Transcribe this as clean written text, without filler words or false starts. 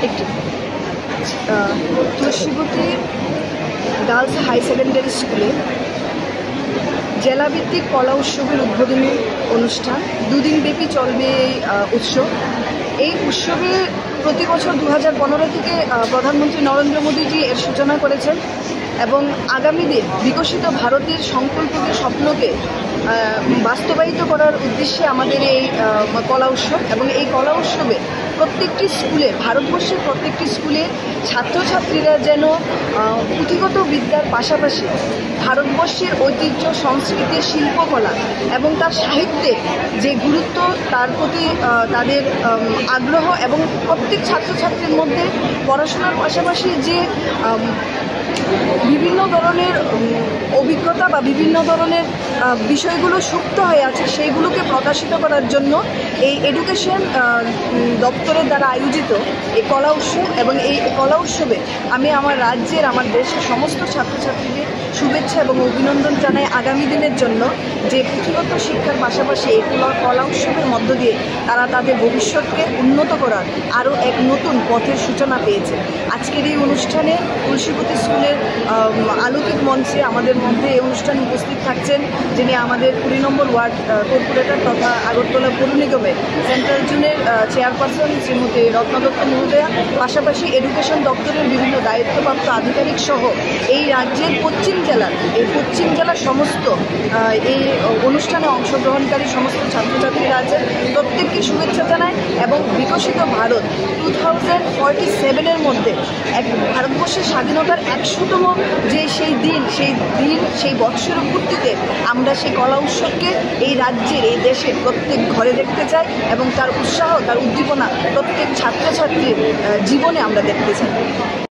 একটি Tulsibati girls high secondary স্কুলে জেলাভিত্তিক কলা উৎসবের উদ্বোধনী অনুষ্ঠান। দুদিনব্যাপী চলবে এই উৎসব। এই উৎসবে প্রতি বছর 2015 থেকে প্রধানমন্ত্রী নরেন্দ্র মোদীজি এর সূচনা করেছেন এবং আগামী দিন বিকশিত ভারতের সংকল্পকে স্বপ্নকে বাস্তবায়িত করার উদ্দেশ্যে আমাদের এই কলা উৎসব। এবং এই কলা উৎসবে প্রত্যেকটি স্কুলে, ভারতবর্ষের প্রত্যেকটি স্কুলে ছাত্রছাত্রীরা যেন পুঁথিগত বিদ্যার পাশাপাশি ভারতবর্ষের ঐতিহ্য, সংস্কৃতি, শিল্পকলা এবং তার সাহিত্যের যে গুরুত্ব, তার প্রতি তাদের আগ্রহ এবং প্রত্যেক ছাত্রছাত্রীর মধ্যে পড়াশোনার পাশাপাশি যে বিভিন্ন ধরনের অভিজ্ঞতা বা বিভিন্ন ধরনের বিষয়গুলো সুপ্ত হয়ে আছে সেইগুলোকে প্রকাশিত করার জন্য এই এডুকেশন দপ্তরের দ্বারা আয়োজিত এই কলা উৎসব। এবং এই কলা উৎসবে আমি আমার রাজ্যের, আমার দেশের সমস্ত ছাত্রছাত্রীদের শুভেচ্ছা এবং অভিনন্দন জানাই আগামী দিনের জন্য, যে পুঁথিগত শিক্ষার পাশাপাশি এই কলা উৎসবের মধ্য দিয়ে তারা তাদের ভবিষ্যৎকে উন্নত করার আরও এক নতুন পথের সূচনা পেয়েছে। আজকের এই অনুষ্ঠানে তুলসীবতী স্কুলের আলোকিক মঞ্চে আমাদের মধ্যে এই অনুষ্ঠানে উপস্থিত থাকছেন যিনি আমাদের 20 নম্বর ওয়ার্ড কর্পোরেটর তথা আগরতলা পৌর নিগমের সেন্ট্রাল জোনের চেয়ারপারসন শ্রীমতী রত্না দত্ত মহোদয়া, পাশাপাশি এডুকেশন দপ্তরের বিভিন্ন দায়িত্বপ্রাপ্ত আধিকারিক সহ এই রাজ্যের পশ্চিম জেলার সমস্ত এই অনুষ্ঠানে অংশগ্রহণকারী সমস্ত ছাত্রছাত্রীরা আছেন। প্রত্যেককে শুভেচ্ছা জানায় এবং বিকশিত ভারত 2047-এর মধ্যে এক ভারতবর্ষের স্বাধীনতার 100তম যে সেই বৎসরের পূর্তিতে আমরা সেই কলা উৎসবকে এই রাজ্যের, এই দেশের প্রত্যেক ঘরে দেখতে চাই এবং তার উৎসাহ, তার উদ্দীপনা প্রত্যেক ছাত্রছাত্রীর জীবনে আমরা দেখতে চাই।